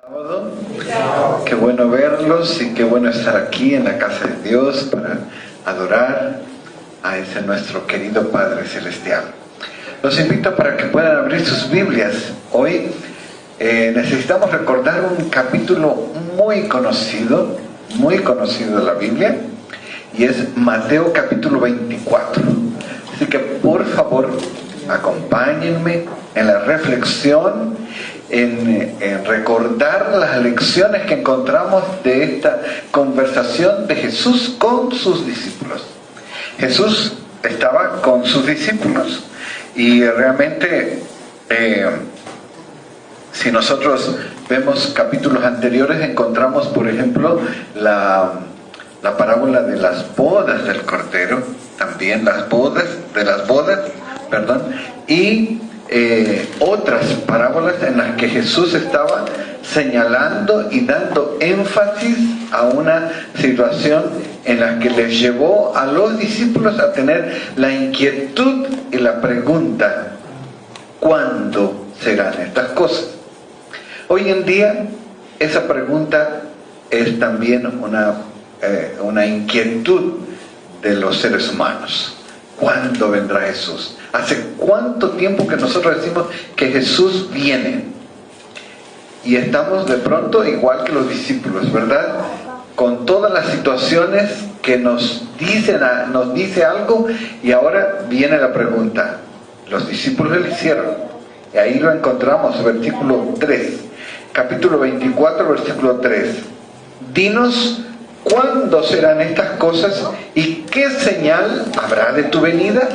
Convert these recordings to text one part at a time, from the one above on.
Sábado. Qué bueno verlos y qué bueno estar aquí en la casa de Dios para adorar a ese nuestro querido Padre Celestial. Los invito para que puedan abrir sus Biblias. Hoy necesitamos recordar un capítulo muy conocido de la Biblia, y es Mateo capítulo 24. Así que por favor acompáñenme en la reflexión, en recordar las lecciones que encontramos de esta conversación de Jesús con sus discípulos. Jesús estaba con sus discípulos y realmente si nosotros vemos capítulos anteriores, encontramos por ejemplo la parábola de las bodas del Cordero, también las bodas, y otras parábolas en las que Jesús estaba señalando y dando énfasis a una situación en la que les llevó a los discípulos a tener la inquietud y la pregunta: ¿cuándo serán estas cosas? Hoy en día esa pregunta es también una inquietud de los seres humanos. ¿Cuándo vendrá Jesús? ¿Hace cuánto tiempo que nosotros decimos que Jesús viene? Y estamos de pronto igual que los discípulos, ¿verdad? Con todas las situaciones que nos dice algo, y ahora viene la pregunta. Los discípulos lo hicieron, y ahí lo encontramos, versículo 3, capítulo 24, versículo 3. Dinos, ¿cuándo serán estas cosas y qué señal habrá de tu venida?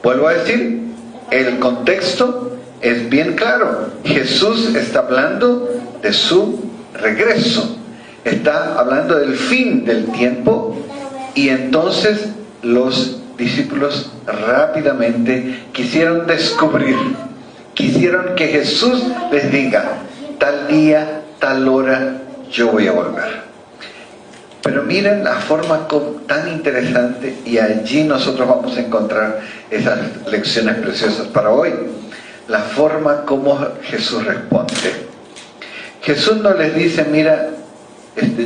Vuelvo a decir, el contexto es bien claro. Jesús está hablando de su regreso, está hablando del fin del tiempo, y entonces los discípulos rápidamente quisieron descubrir, quisieron que Jesús les diga: tal día, tal hora, yo voy a volver. Pero miren la forma tan interesante, y allí nosotros vamos a encontrar esas lecciones preciosas para hoy. La forma como Jesús responde. Jesús no les dice: mira,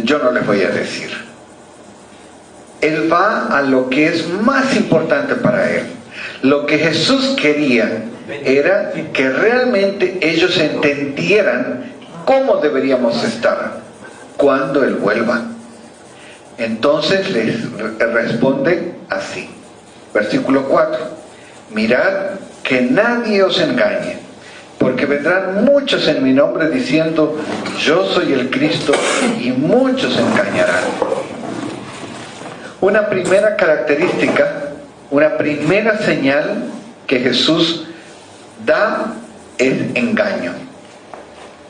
yo no les voy a decir. Él va a lo que es más importante para él. Lo que Jesús quería era que realmente ellos entendieran cómo deberíamos estar cuando Él vuelva. Entonces les responde así, versículo 4: mirad que nadie os engañe, porque vendrán muchos en mi nombre diciendo: yo soy el Cristo, y muchos se engañarán. Una primera característica, una primera señal que Jesús da es engaño.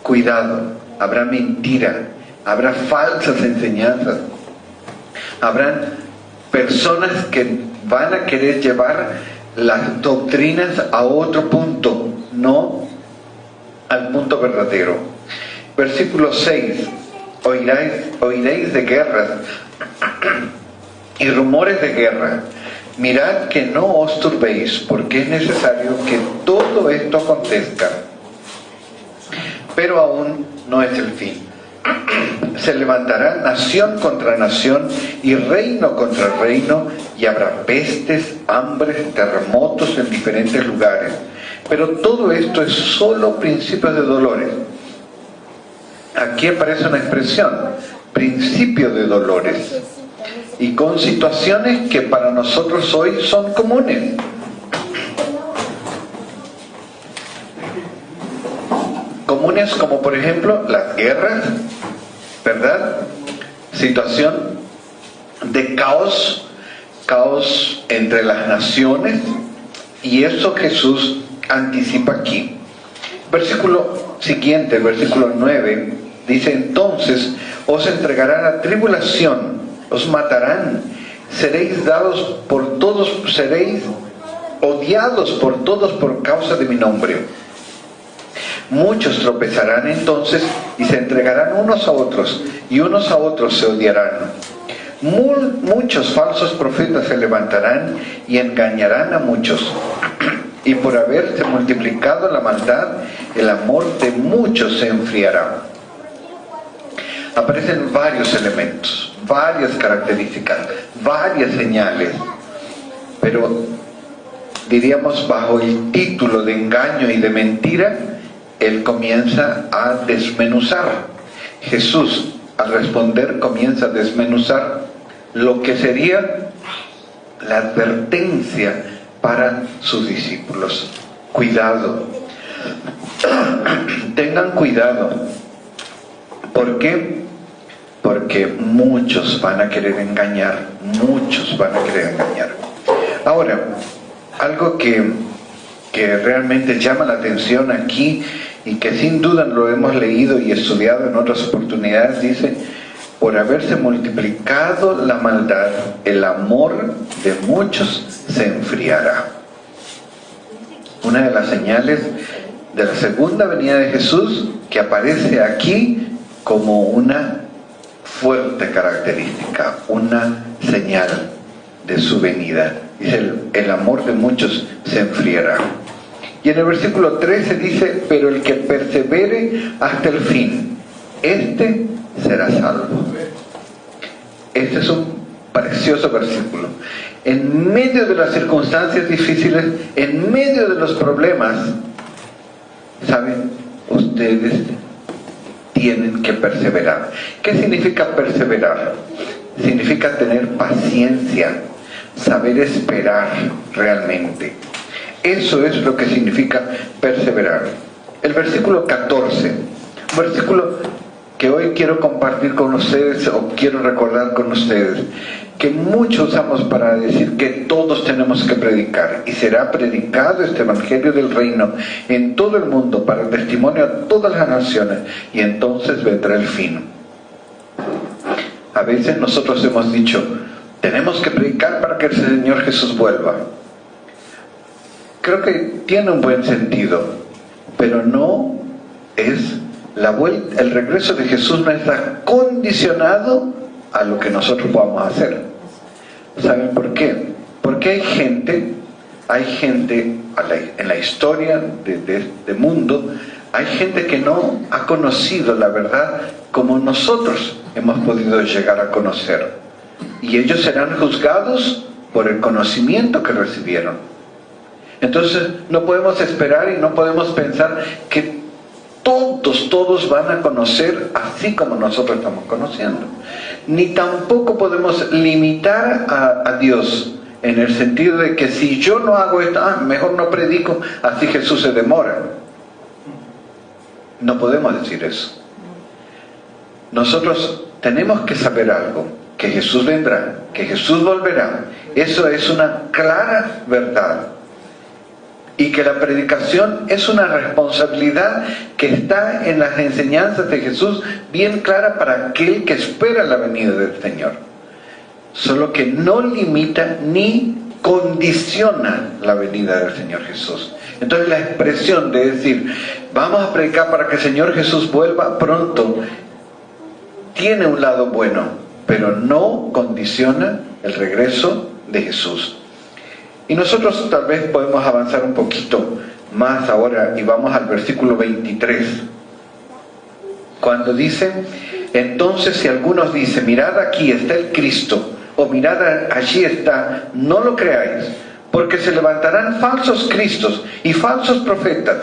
Cuidado, habrá mentira, habrá falsas enseñanzas, habrán personas que van a querer llevar las doctrinas a otro punto, no al punto verdadero. Versículo 6: oiréis de guerras y rumores de guerra. Mirad que no os turbéis, porque es necesario que todo esto acontezca, pero aún no es el fin. Se levantará nación contra nación y reino contra reino, y habrá pestes, hambres, terremotos en diferentes lugares. Pero todo esto es solo principio de dolores. Aquí aparece una expresión: principio de dolores, y con situaciones que para nosotros hoy son comunes. Comunes como por ejemplo las guerras, ¿verdad? Situación de caos entre las naciones, y eso Jesús anticipa aquí. Versículo siguiente, el versículo 9, dice: entonces os entregarán a tribulación, os matarán, seréis odiados por todos por causa de mi nombre. Muchos tropezarán entonces y se entregarán unos a otros, y unos a otros se odiarán. Muchos falsos profetas se levantarán y engañarán a muchos. y por haberse multiplicado la maldad, el amor de muchos se enfriará. Aparecen varios elementos, varias características, varias señales, pero diríamos bajo el título de engaño y de mentira, él comienza a desmenuzar. Jesús, al responder, comienza a desmenuzar lo que sería la advertencia para sus discípulos. Cuidado, tengan cuidado. ¿Por qué? Porque muchos van a querer engañar, muchos van a querer engañar. Ahora, algo que realmente llama la atención aquí y que sin duda lo hemos leído y estudiado en otras oportunidades, dice: por haberse multiplicado la maldad, el amor de muchos se enfriará. Una de las señales de la segunda venida de Jesús que aparece aquí como una fuerte característica, una señal de su venida. Dice: el amor de muchos se enfriará. Y en el versículo 13 dice: pero el que persevere hasta el fin, este será salvo. Este es un precioso versículo. En medio de las circunstancias difíciles, en medio de los problemas, ¿saben? Ustedes tienen que perseverar. ¿Qué significa perseverar? Significa tener paciencia, saber esperar realmente. Eso es lo que significa perseverar. El versículo 14, un versículo que hoy quiero compartir con ustedes, o quiero recordar con ustedes, que muchos usamos para decir que todos tenemos que predicar, y será predicado este evangelio del reino en todo el mundo para testimonio a todas las naciones, y entonces vendrá el fin. A veces nosotros hemos dicho: tenemos que predicar para que el Señor Jesús vuelva. Creo que tiene un buen sentido, pero no es la vuelta. El regreso de Jesús no está condicionado a lo que nosotros podamos hacer. ¿Saben por qué? Porque hay gente en la historia de este mundo, hay gente que no ha conocido la verdad como nosotros hemos podido llegar a conocer, y ellos serán juzgados por el conocimiento que recibieron. Entonces no podemos esperar y no podemos pensar que todos van a conocer así como nosotros estamos conociendo. Ni tampoco podemos limitar a Dios en el sentido de que si yo no hago esto, mejor no predico, así Jesús se demora. No podemos decir eso. Nosotros tenemos que saber algo: que Jesús vendrá, que Jesús volverá. Eso es una clara verdad. Y que la predicación es una responsabilidad que está en las enseñanzas de Jesús bien clara para aquel que espera la venida del Señor. Solo que no limita ni condiciona la venida del Señor Jesús. Entonces la expresión de decir: vamos a predicar para que el Señor Jesús vuelva pronto, tiene un lado bueno, pero no condiciona el regreso de Jesús. Y nosotros tal vez podemos avanzar un poquito más ahora y vamos al versículo 23. Cuando dice: entonces si algunos dicen: mirad, aquí está el Cristo, o mirad, allí está, no lo creáis, porque se levantarán falsos cristos y falsos profetas,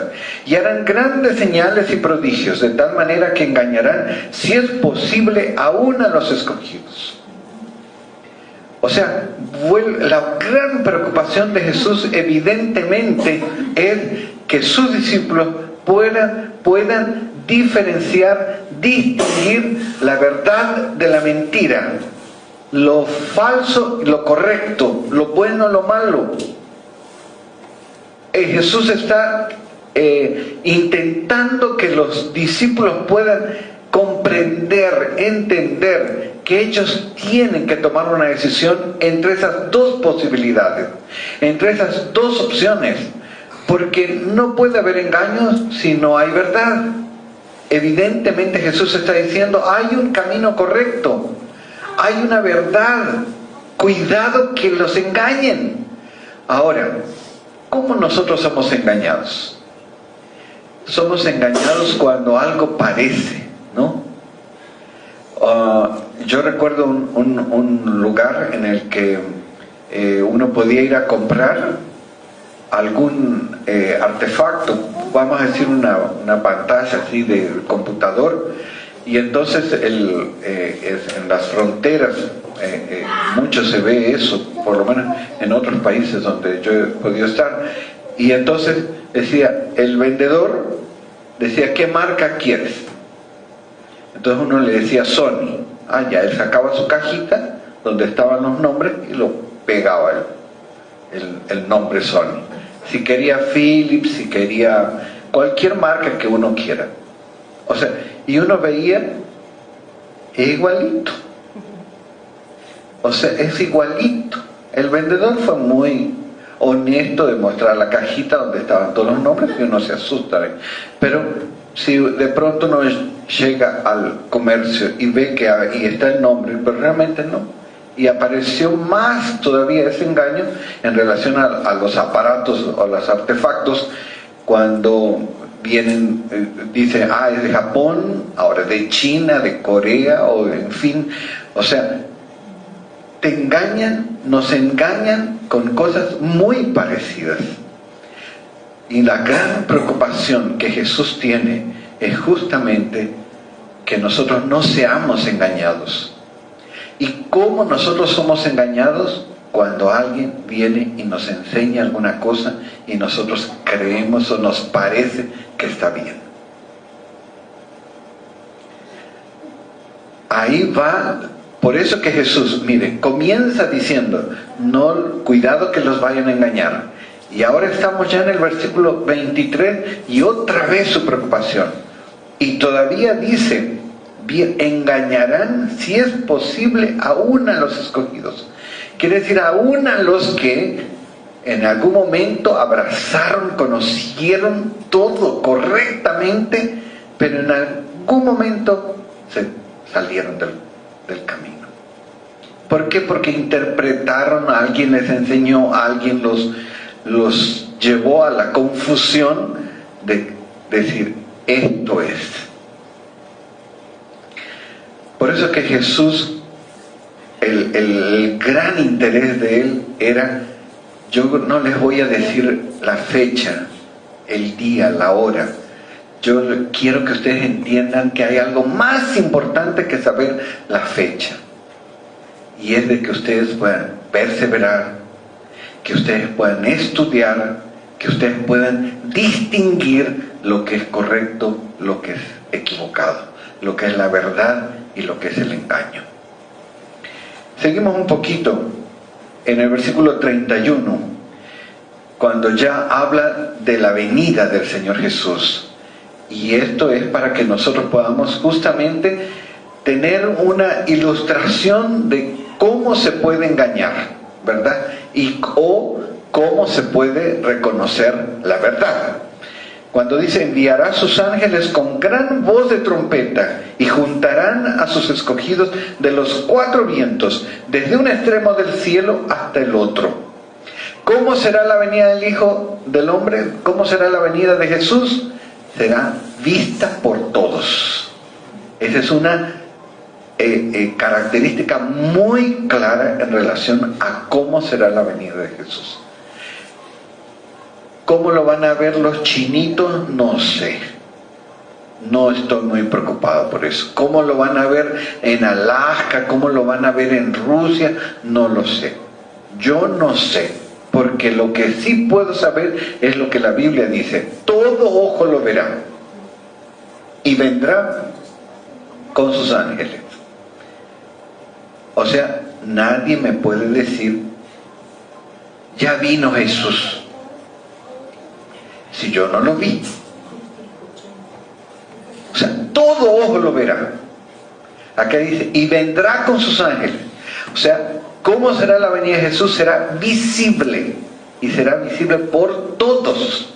y harán grandes señales y prodigios, de tal manera que engañarán, si es posible, aún a los escogidos. O sea, la gran preocupación de Jesús evidentemente es que sus discípulos puedan diferenciar, distinguir la verdad de la mentira, lo falso y lo correcto, lo bueno y lo malo. Jesús está intentando que los discípulos puedan comprender, entender que ellos tienen que tomar una decisión entre esas dos posibilidades, entre esas dos opciones, porque no puede haber engaños si no hay verdad. Evidentemente Jesús está diciendo: hay un camino correcto, hay una verdad, cuidado que los engañen. Ahora, ¿Cómo nosotros somos engañados? Somos engañados cuando algo parece, ¿no? Yo recuerdo un lugar en el que uno podía ir a comprar algún artefacto, vamos a decir una pantalla así de computador, y entonces en las fronteras mucho se ve eso, por lo menos en otros países donde yo he podido estar, y entonces decía, el vendedor decía, ¿qué marca quieres? Entonces uno le decía Sony. Ya, él sacaba su cajita donde estaban los nombres y lo pegaba el nombre Sony. Si quería Philips, si quería cualquier marca que uno quiera. O sea, y uno veía, es igualito. O sea, es igualito. El vendedor fue muy honesto de mostrar la cajita donde estaban todos los nombres y uno se asusta. Pero si de pronto uno llega al comercio y ve que ahí está el nombre, pero realmente no. Y apareció más todavía ese engaño en relación a los aparatos o los artefactos cuando vienen, dicen, es de Japón, ahora de China, de Corea, o en fin, o sea, te engañan, nos engañan con cosas muy parecidas. Y la gran preocupación que Jesús tiene es justamente que nosotros no seamos engañados. ¿Y cómo nosotros somos engañados? Cuando alguien viene y nos enseña alguna cosa y nosotros creemos o nos parece que está bien. Ahí va. Por eso que Jesús, mire, comienza diciendo, no, cuidado que los vayan a engañar. Y ahora estamos ya en el versículo 23 y otra vez su preocupación. Y todavía dice, bien, engañarán si es posible aún a los escogidos. Quiere decir, aún a los que en algún momento abrazaron, conocieron todo correctamente, pero en algún momento se salieron del camino. ¿Por qué? Porque interpretaron, alguien les enseñó, alguien los llevó a la confusión de decir, esto es. Por eso que Jesús, el gran interés de él era, yo no les voy a decir la fecha, el día, la hora. Yo quiero que ustedes entiendan que hay algo más importante que saber la fecha. Y es de que ustedes puedan perseverar, que ustedes puedan estudiar, que ustedes puedan distinguir lo que es correcto, lo que es equivocado, lo que es la verdad y lo que es el engaño. Seguimos un poquito en el versículo 31, cuando ya habla de la venida del Señor Jesús. Y esto es para que nosotros podamos justamente tener una ilustración de cómo se puede engañar, ¿verdad? O cómo se puede reconocer la verdad. Cuando dice, enviará a sus ángeles con gran voz de trompeta y juntarán a sus escogidos de los cuatro vientos, desde un extremo del cielo hasta el otro. ¿Cómo será la venida del Hijo del Hombre? ¿Cómo será la venida de Jesús? Será vista por todos. Esa es una característica muy clara en relación a cómo será la venida de Jesús. ¿Cómo lo van a ver los chinitos? No sé. No estoy muy preocupado por eso. ¿Cómo lo van a ver en Alaska? ¿Cómo lo van a ver en Rusia? No lo sé. Yo no sé. Porque lo que sí puedo saber es lo que la Biblia dice. Todo ojo lo verá. Y vendrá con sus ángeles. O sea, nadie me puede decir, ya vino Jesús, si yo no lo vi. O sea, todo ojo lo verá. Acá dice, y vendrá con sus ángeles. O sea, ¿cómo será la venida de Jesús? Será visible. Y será visible por todos.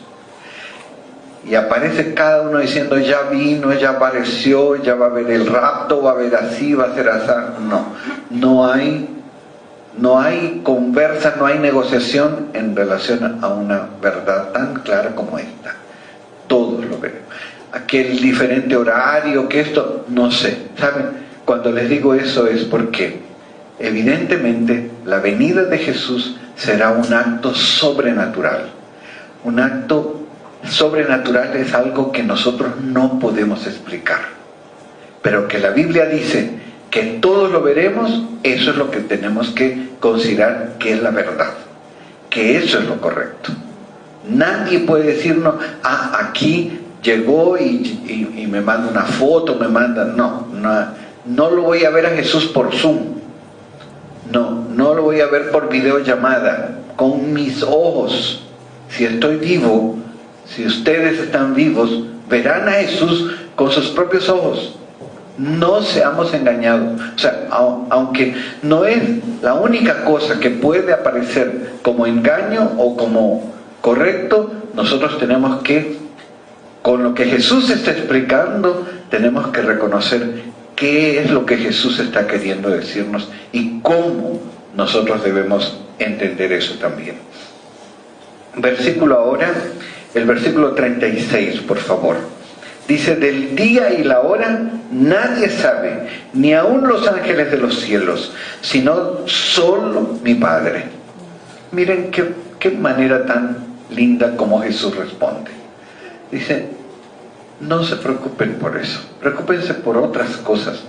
Y aparece cada uno diciendo, ya vino, ya apareció, ya va a haber el rapto, va a haber así, va a ser así. No, no hay No hay conversa, no hay negociación en relación a una verdad tan clara como esta. Todos lo ven. Aquel diferente horario, que esto, no sé. ¿Saben? Cuando les digo eso es porque evidentemente la venida de Jesús será un acto sobrenatural. Un acto sobrenatural es algo que nosotros no podemos explicar. Pero que la Biblia dice que todos lo veremos, eso es lo que tenemos que considerar que es la verdad. Que eso es lo correcto. Nadie puede decirnos, aquí llegó y me manda una foto, me manda... No lo voy a ver a Jesús por Zoom. No lo voy a ver por videollamada, con mis ojos. Si estoy vivo, si ustedes están vivos, verán a Jesús con sus propios ojos. No seamos engañados. O sea, aunque no es la única cosa que puede aparecer como engaño o como correcto, nosotros tenemos que, con lo que Jesús está explicando, tenemos que reconocer qué es lo que Jesús está queriendo decirnos y cómo nosotros debemos entender eso también. Versículo ahora, el versículo 36, por favor. Dice, del día y la hora nadie sabe, ni aun los ángeles de los cielos, sino solo mi Padre. Miren qué manera tan linda como Jesús responde. Dice, no se preocupen por eso, preocúpense por otras cosas,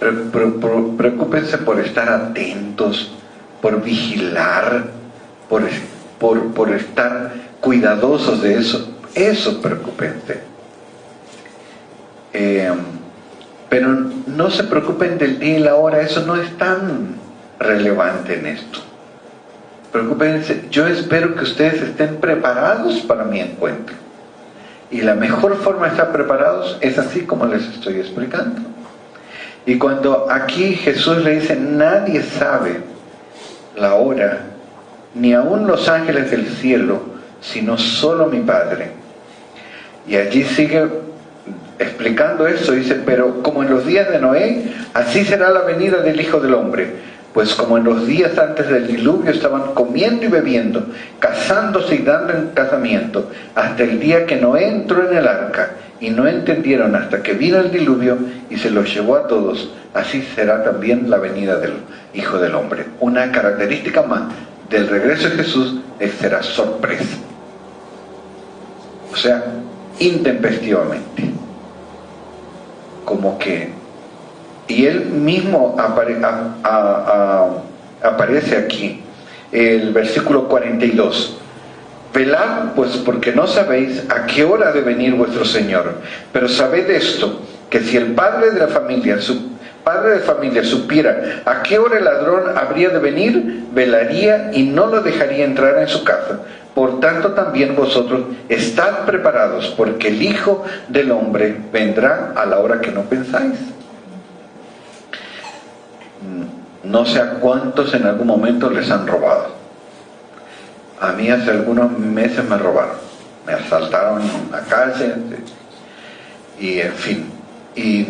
preocúpense por estar atentos, por vigilar, por estar cuidadosos de eso preocúpense. Pero no se preocupen del día y la hora, eso no es tan relevante en esto. Preocúpense, yo espero que ustedes estén preparados para mi encuentro. Y la mejor forma de estar preparados es así como les estoy explicando. Y cuando aquí Jesús le dice, nadie sabe la hora, ni aun los ángeles del cielo, sino solo mi Padre. Y allí sigue explicando eso, dice, pero como en los días de Noé, así será la venida del Hijo del Hombre. Pues como en los días antes del diluvio estaban comiendo y bebiendo, casándose y dando en casamiento, hasta el día que Noé entró en el arca, y no entendieron hasta que vino el diluvio y se los llevó a todos, así será también la venida del Hijo del Hombre. Una característica más del regreso de Jesús será sorpresa. O sea, intempestivamente. Como que... Y él mismo aparece aquí, el versículo 42. Velad, pues, porque no sabéis a qué hora ha de venir vuestro Señor. Pero sabed esto, que si el padre de familia supiera a qué hora el ladrón habría de venir, velaría y no lo dejaría entrar en su casa. Por tanto, también vosotros estad preparados, porque el Hijo del Hombre vendrá a la hora que no pensáis. No sé a cuántos en algún momento les han robado. A mí hace algunos meses me robaron. Me asaltaron en la calle. Y en fin. Y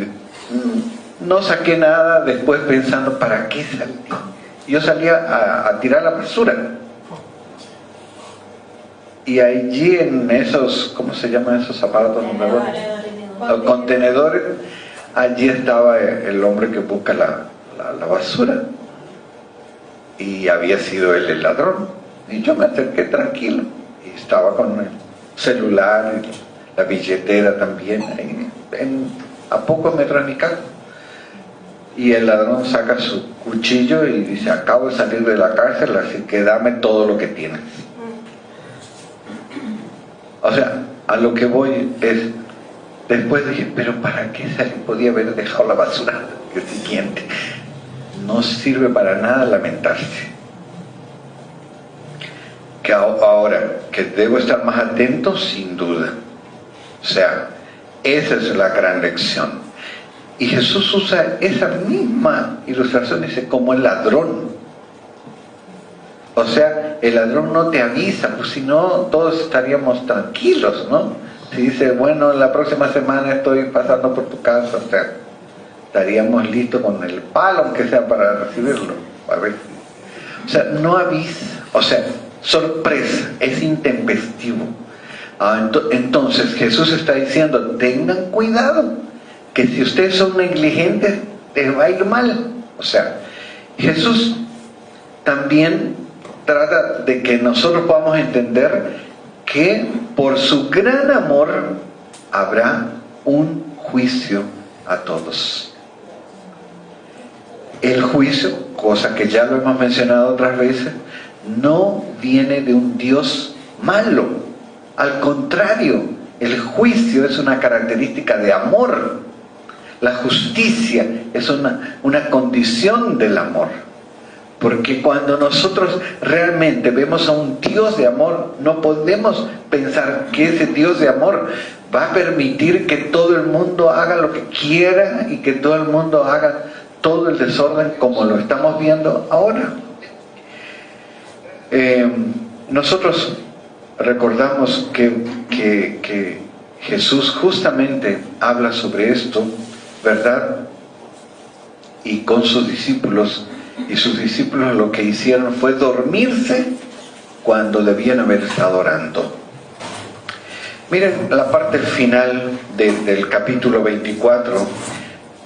no saqué nada después pensando, ¿para qué salí? Yo salía a tirar la basura. Y allí en esos, ¿cómo se llaman esos zapatos? Los contenedores. Allí estaba el hombre que busca la basura, y había sido él el ladrón, y yo me acerqué tranquilo y estaba con el celular y la billetera también a pocos metros de mi casa, y el ladrón saca su cuchillo y dice, acabo de salir de la cárcel, así que dame todo lo que tienes. O sea, a lo que voy es, después dije, pero ¿para qué salí? Podía haber dejado la basura que siguiente. No sirve para nada lamentarse. Que ahora, que debo estar más atento, sin duda. O sea, esa es la gran lección. Y Jesús usa esa misma ilustración, dice, como el ladrón. O sea, el ladrón no te avisa, pues si no, todos estaríamos tranquilos, ¿no? Si dice, bueno, la próxima semana estoy pasando por tu casa, o sea, estaríamos listos con el palo, aunque sea para recibirlo. A ver. O sea, no avisa, o sea, sorpresa, es intempestivo. Entonces Jesús está diciendo, tengan cuidado, que si ustedes son negligentes, les va a ir mal. O sea, Jesús también trata de que nosotros podamos entender que por su gran amor habrá un juicio a todos. El juicio, cosa que ya lo hemos mencionado otras veces, no viene de un Dios malo. Al contrario, el juicio es una característica de amor. La justicia es una condición del amor. Porque cuando nosotros realmente vemos a un Dios de amor, no podemos pensar que ese Dios de amor va a permitir que todo el mundo haga lo que quiera y que todo el mundo haga todo el desorden como lo estamos viendo ahora. Nosotros recordamos que Jesús justamente habla sobre esto, ¿verdad? Y con sus discípulos lo que hicieron fue dormirse cuando debían haber estado orando. Miren la parte final del capítulo 24,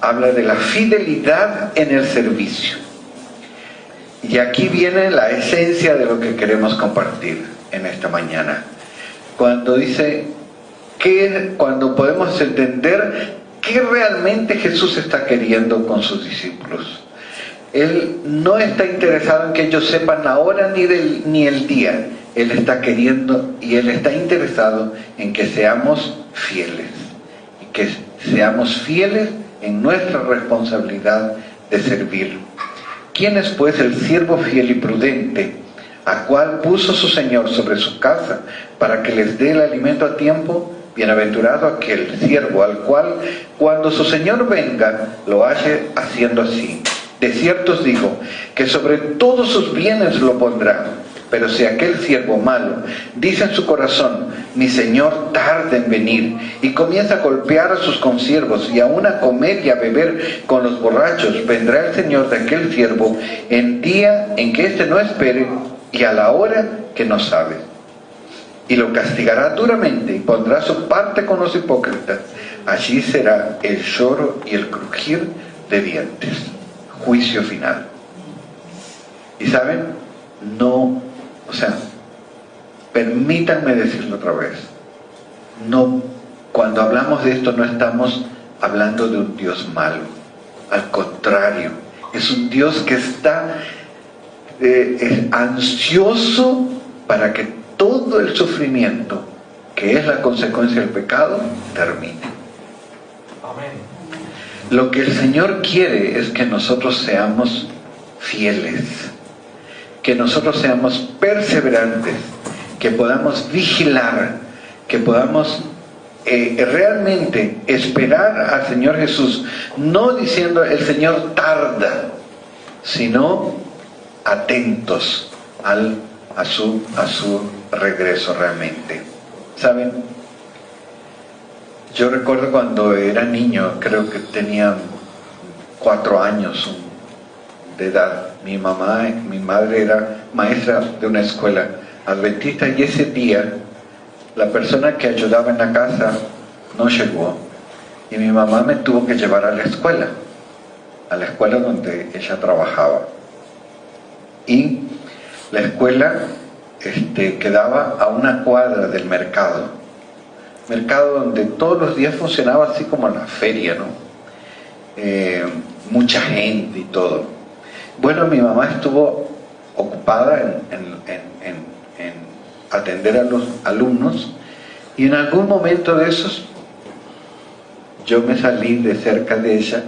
habla de la fidelidad en el servicio. Y aquí viene la esencia de lo que queremos compartir en esta mañana. Cuando dice cuando podemos entender qué realmente Jesús está queriendo con sus discípulos. Él no está interesado en que ellos sepan la hora ni el día. Él está queriendo y Él está interesado en que seamos fieles. Y que seamos fieles en nuestra responsabilidad de servir. ¿Quién es pues el siervo fiel y prudente, a cual puso su Señor sobre su casa, para que les dé el alimento a tiempo? Bienaventurado aquel siervo al cual, cuando su Señor venga, lo halle haciendo así. De cierto os digo, que sobre todos sus bienes lo pondrá. Pero si aquel siervo malo dice en su corazón, mi Señor tarda en venir, y comienza a golpear a sus consiervos y aún a comer y a beber con los borrachos, vendrá el Señor de aquel siervo en día en que éste no espere y a la hora que no sabe. Y lo castigará duramente y pondrá su parte con los hipócritas. Allí será el lloro y el crujir de dientes. Juicio final. Y saben, permítanme decirlo otra vez, cuando hablamos de esto no estamos hablando de un Dios malo, al contrario, es un Dios que está ansioso para que todo el sufrimiento que es la consecuencia del pecado termine. Amén. Lo que el Señor quiere es que nosotros seamos fieles, que nosotros seamos perseverantes, que podamos vigilar, que podamos realmente esperar al Señor Jesús, no diciendo el Señor tarda, sino atentos a su regreso realmente. ¿Saben? Yo recuerdo cuando era niño, creo que tenía 4 años de edad. Mi madre era maestra de una escuela adventista y ese día la persona que ayudaba en la casa no llegó y mi mamá me tuvo que llevar a la escuela donde ella trabajaba. Y la escuela quedaba a una cuadra del mercado donde todos los días funcionaba así como la feria, ¿no? Mucha gente y todo. Bueno, mi mamá estuvo ocupada en atender a los alumnos y en algún momento de esos yo me salí de cerca de ella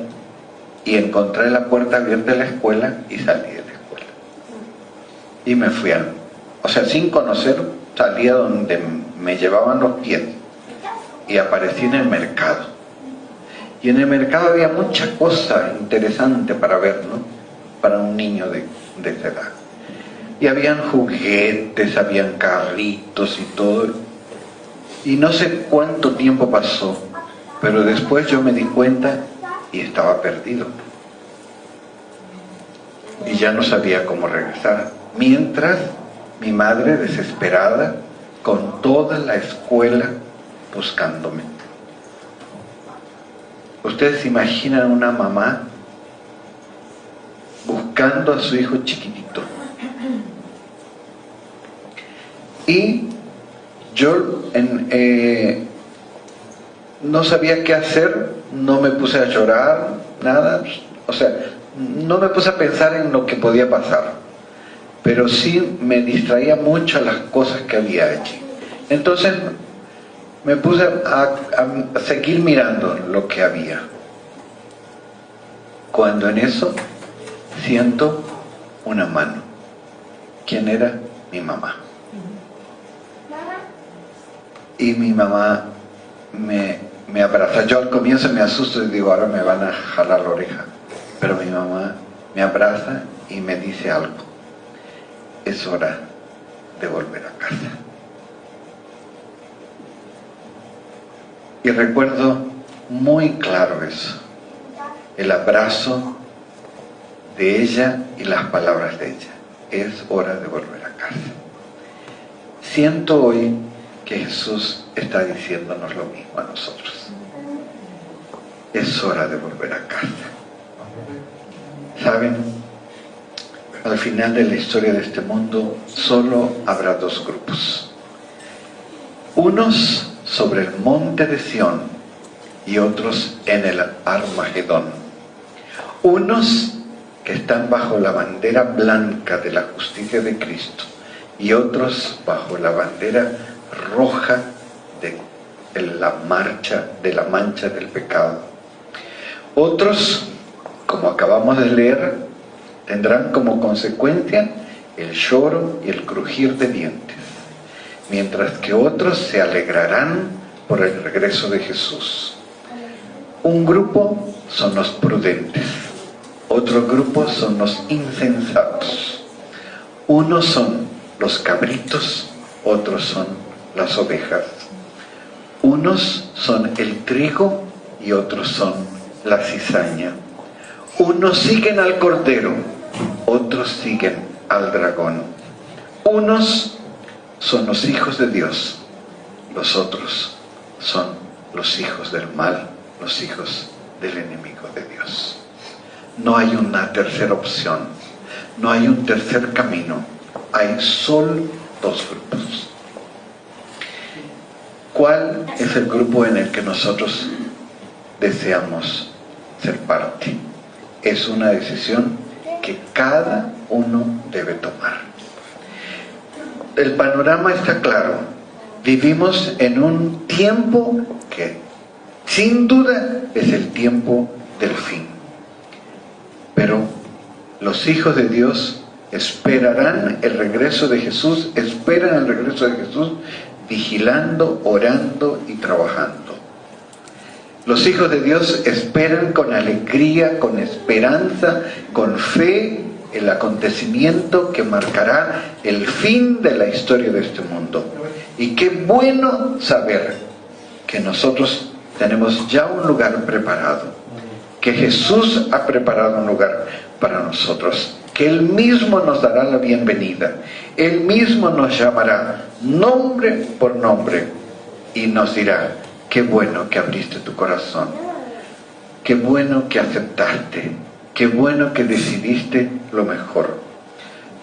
y encontré la puerta abierta de la escuela y salí de la escuela y me fui sin conocer, salí a donde me llevaban los pies y aparecí en el mercado. Y en el mercado había mucha cosa interesante para ver, ¿no? Para un niño de esa edad. Y habían juguetes, habían carritos y todo. Y no sé cuánto tiempo pasó, pero después yo me di cuenta y estaba perdido. Y ya no sabía cómo regresar. mientras mi madre desesperada con toda la escuela buscándome. ¿Ustedes se imaginan una mamá buscando a su hijo chiquitito? Y yo no sabía qué hacer, no me puse a llorar, nada, o sea, no me puse a pensar en lo que podía pasar, pero sí me distraía mucho las cosas que había allí. Entonces me puse a seguir mirando lo que había. Cuando en eso siento una mano. ¿Quién era? Mi mamá. Y mi mamá me abraza. Yo al comienzo me asusto y digo, ahora me van a jalar la oreja. Pero mi mamá me abraza y me dice algo. Es hora de volver a casa. Y recuerdo muy claro eso. El abrazo de ella y las palabras de ella. Es hora de volver a casa. Siento hoy que Jesús está diciéndonos lo mismo a nosotros. Es hora de volver a casa. ¿Saben? Al final de la historia de este mundo solo habrá dos grupos. Unos sobre el monte de Sión y otros en el Armagedón. Unos que están bajo la bandera blanca de la justicia de Cristo y otros bajo la bandera roja de la mancha del pecado. Otros, como acabamos de leer, tendrán como consecuencia el lloro y el crujir de dientes, mientras que otros se alegrarán por el regreso de Jesús. Un grupo son los prudentes, otro grupo son los insensatos. Unos son los cabritos, otros son las ovejas. Unos son el trigo y otros son la cizaña. Unos siguen al cordero, otros siguen al dragón. Unos son los hijos de Dios, los otros son los hijos del mal, los hijos del enemigo de Dios. No hay una tercera opción, no hay un tercer camino, hay solo dos grupos. ¿Cuál es el grupo en el que nosotros deseamos ser parte? Es una decisión que cada uno debe tomar. El panorama está claro. Vivimos en un tiempo que sin duda es el tiempo del fin. Pero los hijos de Dios esperarán el regreso de Jesús, esperan el regreso de Jesús, vigilando, orando y trabajando. Los hijos de Dios esperan con alegría, con esperanza, con fe, el acontecimiento que marcará el fin de la historia de este mundo. Y qué bueno saber que nosotros tenemos ya un lugar preparado, que Jesús ha preparado un lugar para nosotros, que Él mismo nos dará la bienvenida, Él mismo nos llamará nombre por nombre y nos dirá: qué bueno que abriste tu corazón, qué bueno que aceptaste, qué bueno que decidiste lo mejor.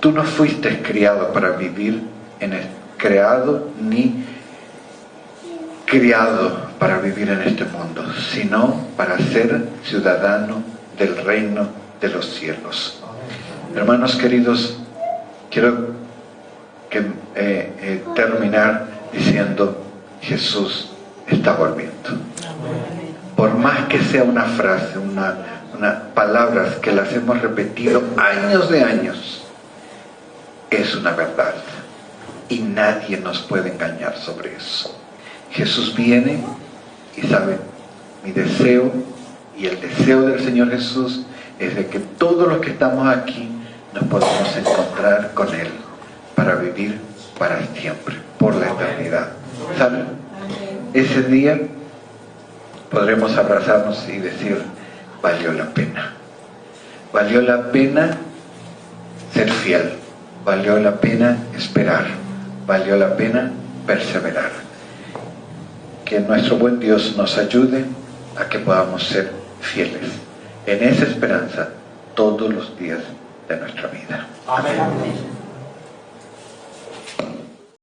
Tú no fuiste criado para vivir criado para vivir en este mundo, sino para ser ciudadano del reino de los cielos. Hermanos queridos, quiero terminar diciendo: Jesús está volviendo. Por más que sea una frase, palabras que las hemos repetido años de años, es una verdad y nadie nos puede engañar sobre eso. Jesús viene y sabe, mi deseo y el deseo del Señor Jesús es de que todos los que estamos aquí nos podamos encontrar con Él para vivir para siempre, por la eternidad. ¿Saben? Ese día podremos abrazarnos y decir: valió la pena. Valió la pena ser fiel. valió la pena esperar, valió la pena perseverar. Que nuestro buen Dios nos ayude a que podamos ser fieles en esa esperanza todos los días de nuestra vida. Amén.